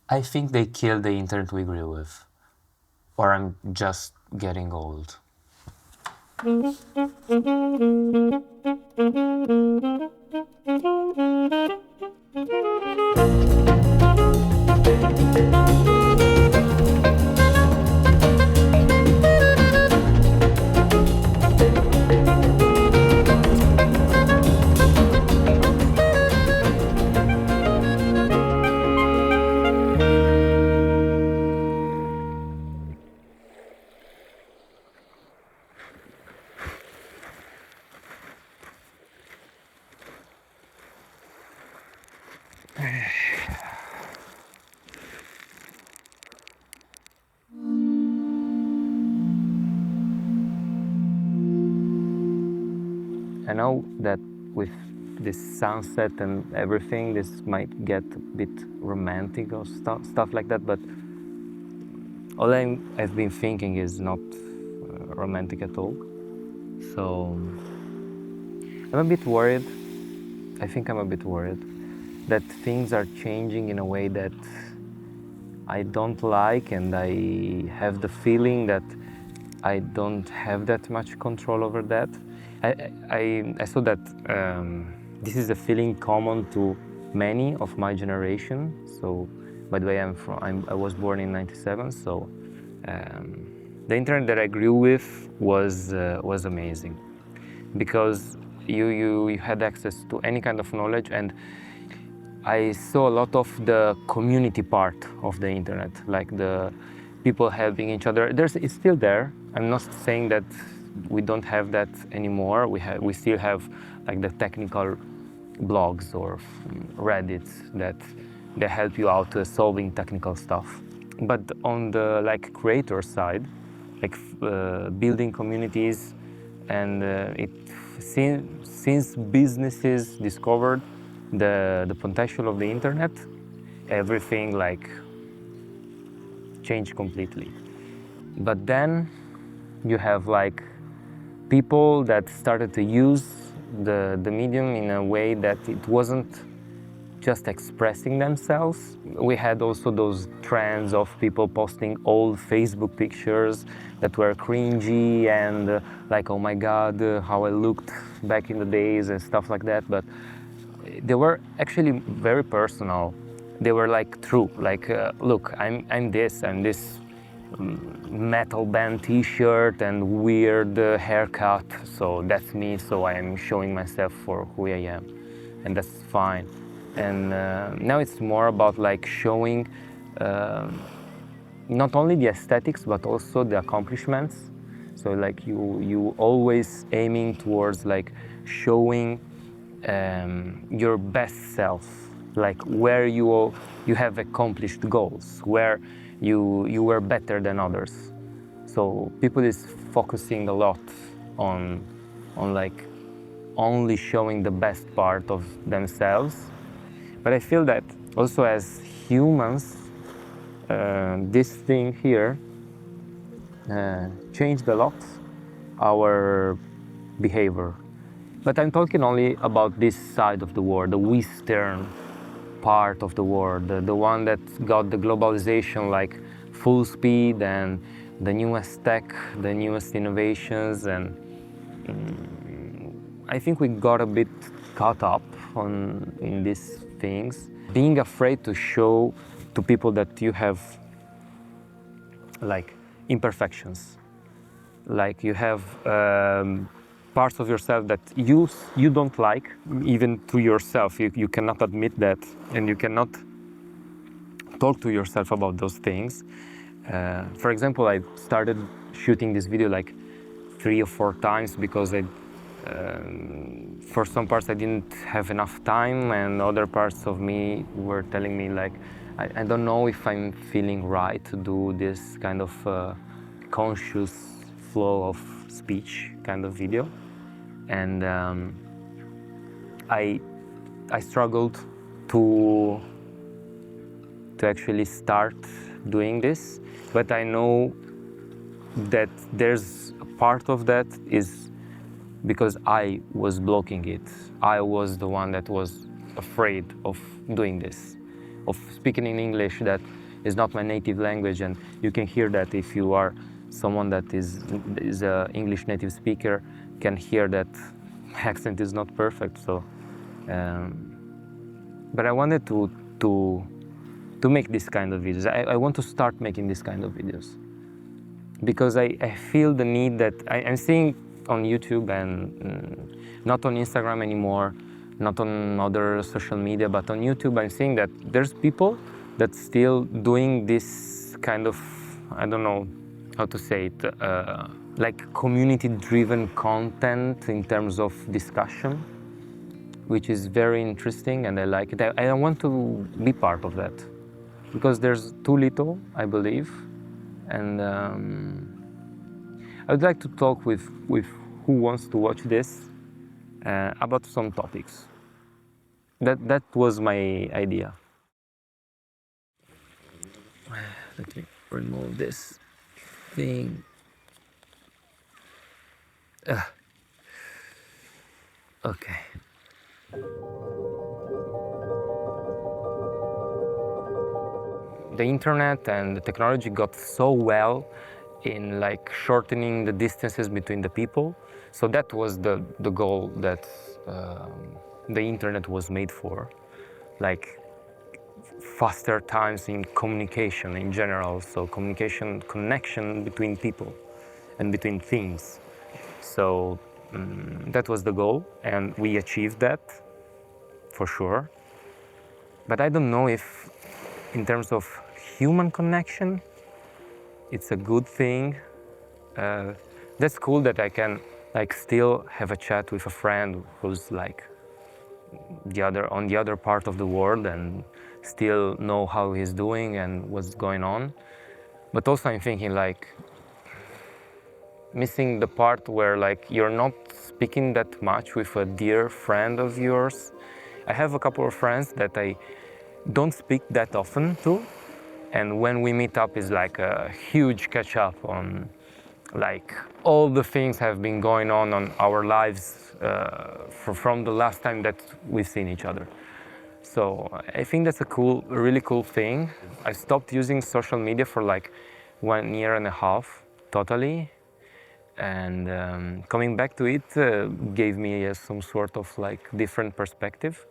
I think they killed the internet we grew with. Or I'm just getting old. I know that with this sunset and everything, this might get a bit romantic or stuff like that, but all I've been thinking is not romantic at all. So I'm a bit worried. I think I'm a bit worried that things are changing in a way that I don't like, and I have the feeling that I don't have that much control over that. I saw that this is a feeling common to many of my generation. So, by the way, I was born in '97, so the internet that I grew with was amazing, because you had access to any kind of knowledge, and I saw a lot of the community part of the internet, like the people helping each other. It's still there. I'm not saying that we don't have that anymore. We still have like the technical blogs or Reddits that they help you out solving technical stuff. But on the like creator side, like building communities, and since businesses discovered the potential of the internet, everything like changed completely. But then you have like people that started to use the medium in a way that it wasn't just expressing themselves. We had also those trends of people posting old Facebook pictures that were cringy and like, oh my God, how I looked back in the days and stuff like that. But they were actually very personal. They were like true, like, look, I'm this metal band t-shirt and weird haircut, so that's me, so I'm showing myself for who I am, and that's fine. And now it's more about like showing not only the aesthetics but also the accomplishments. So like you always aiming towards like showing your best self, like where you have accomplished goals, where you were better than others. So people is focusing a lot on like only showing the best part of themselves. But I feel that also as humans, this thing here changed a lot our behavior. But I'm talking only about this side of the world, the Western part of the world, the one that got the globalization like full speed and the newest tech, the newest innovations, and I think we got a bit caught up in these things, being afraid to show to people that you have like imperfections, like you have parts of yourself that you don't like, even to yourself. You cannot admit that, and you cannot talk to yourself about those things. For example, I started shooting this video like 3 or 4 times because for some parts I didn't have enough time, and other parts of me were telling me like, I don't know if I'm feeling right to do this kind of conscious flow of speech kind of video. And I struggled to actually start doing this, but I know that there's a part of that is because I was blocking it. I was the one that was afraid of doing this. of speaking in English that is not my native language, and you can hear that if you are someone that is a English native speaker, can hear that accent is not perfect. So, but I wanted to make this kind of videos. I want to start making this kind of videos because I feel the need that I'm seeing on YouTube and not on Instagram anymore, not on other social media, but on YouTube. I'm seeing that there's people that still doing this kind of, I don't know how to say it, like community-driven content in terms of discussion, which is very interesting, and I like it. I want to be part of that because there's too little, I believe, and I would like to talk with who wants to watch this about some topics. That was my idea. Let me remove this thing. Okay. The internet and the technology got so well in like shortening the distances between the people. So that was the goal that the internet was made for, like faster times in communication in general. So communication, connection between people and between things. So that was the goal, and we achieved that for sure. But I don't know if in terms of human connection, it's a good thing. That's cool that I can like still have a chat with a friend who's like on the other part of the world and still know how he's doing and what's going on. But also I'm thinking like missing the part where like you're not speaking that much with a dear friend of yours. I have a couple of friends that I don't speak that often to, and when we meet up is like a huge catch up on like all the things have been going on our lives from the last time that we've seen each other. So I think that's a really cool thing. I stopped using social media for like 1.5 years totally, and coming back to it gave me some sort of like different perspective.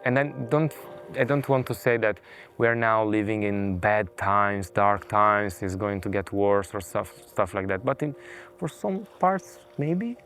And I don't want to say that we're now living in bad times, dark times, it's going to get worse or stuff like that. But for some parts, maybe.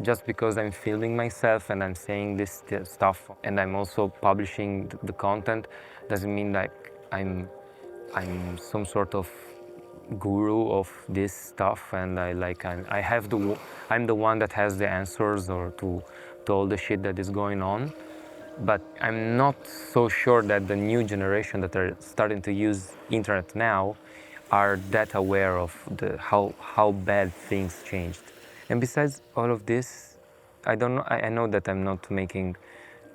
Just because I'm filming myself and I'm saying this stuff and I'm also publishing the content doesn't mean like I'm some sort of guru of this stuff, and I'm the one that has the answers or to all the shit that is going on. But I'm not so sure that the new generation that are starting to use internet now are that aware of how bad things changed. And besides all of this, I don't know. I know that I'm not making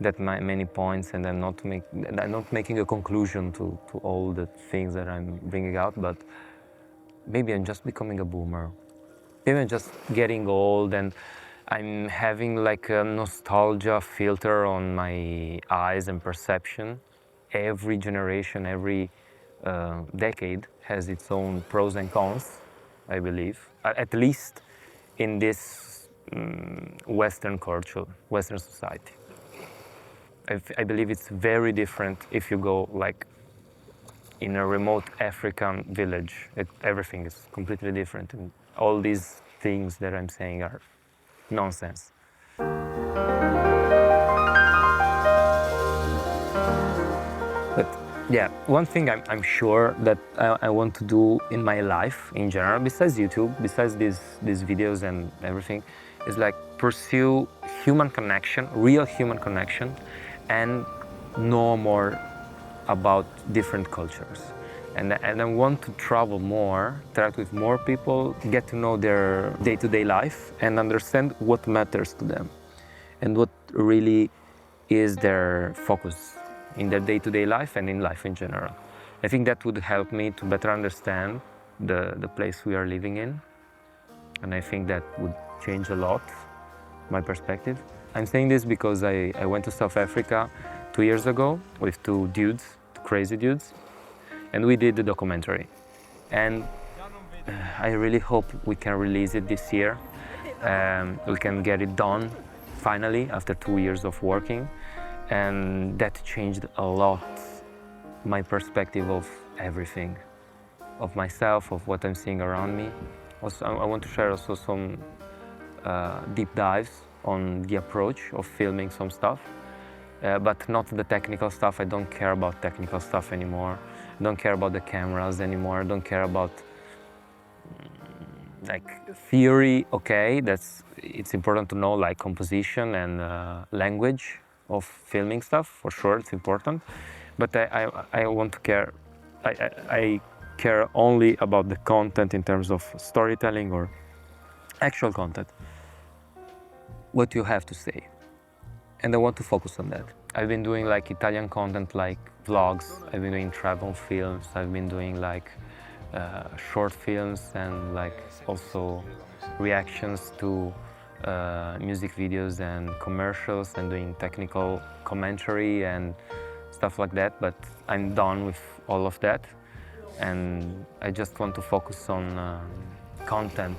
that many points, and I'm not making a conclusion to all the things that I'm bringing out. But maybe I'm just becoming a boomer. Maybe I'm just getting old, and I'm having like a nostalgia filter on my eyes and perception. Every generation, every decade has its own pros and cons, I believe, at least in this Western culture, Western society. I believe it's very different if you go like in a remote African village. Everything is completely different, and all these things that I'm saying are nonsense. But yeah, one thing I'm sure that I want to do in my life in general, besides YouTube, besides these videos and everything, is like pursue human connection, real human connection, and know more about different cultures. And I want to travel more, interact with more people, get to know their day-to-day life and understand what matters to them and what really is their focus in their day-to-day life and in life in general. I think that would help me to better understand the place we are living in. And I think that would change a lot my perspective. I'm saying this because I went to South Africa 2 years ago with two dudes, two crazy dudes, and we did the documentary. And I really hope we can release it this year. We can get it done finally after 2 years of working, and that changed a lot my perspective of everything, of myself, of what I'm seeing around me. Also, I want to share also some deep dives on the approach of filming some stuff, but not the technical stuff. I don't care about technical stuff anymore. I don't care about the cameras anymore. I don't care about like theory. Okay, it's important to know like composition and language of filming stuff, for sure, it's important. But I want to care, I care only about the content in terms of storytelling or actual content, what you have to say. And I want to focus on that. I've been doing like Italian content like vlogs, I've been doing travel films, I've been doing like short films and like also reactions to music videos and commercials and doing technical commentary and stuff like that, but I'm done with all of that and I just want to focus on content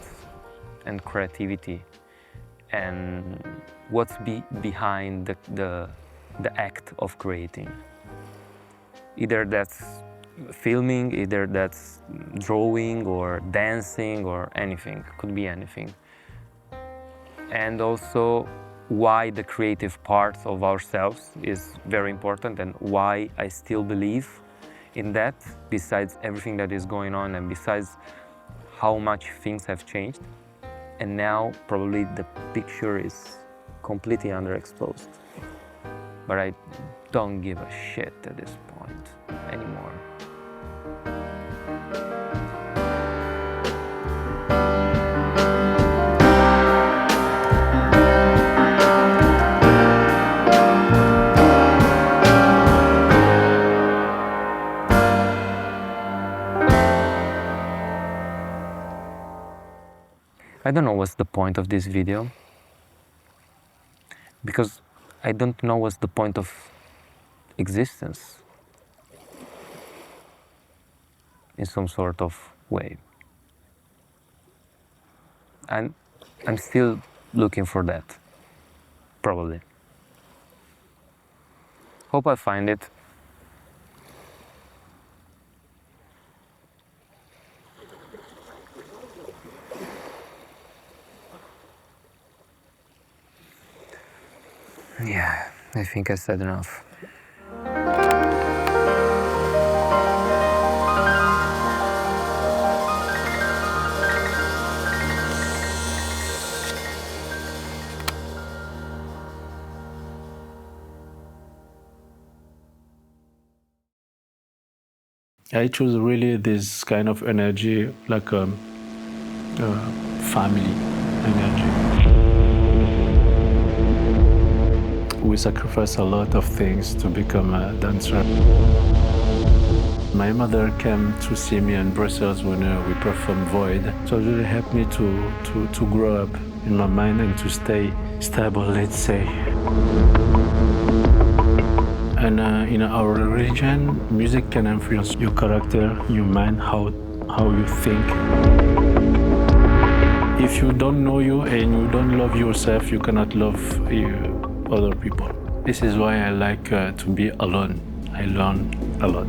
and creativity and what's behind the act of creating. Either that's filming, either that's drawing or dancing or anything, could be anything. And also why the creative part of ourselves is very important and why I still believe in that, besides everything that is going on and besides how much things have changed. And now probably the picture is completely underexposed. But I don't give a shit at this point anymore. I don't know what's the point of this video, because I don't know what's the point of existence in some sort of way. And I'm still looking for that, probably. Hope I find it. Yeah, I think I said enough. I choose really this kind of energy, like a family energy. We sacrifice a lot of things to become a dancer. My mother came to see me in Brussels when we performed Void. So it really helped me to grow up in my mind and to stay stable, let's say. And in our religion, music can influence your character, your mind, how you think. If you don't know you and you don't love yourself, you cannot love other people. This is why I like to be alone. I learn a lot.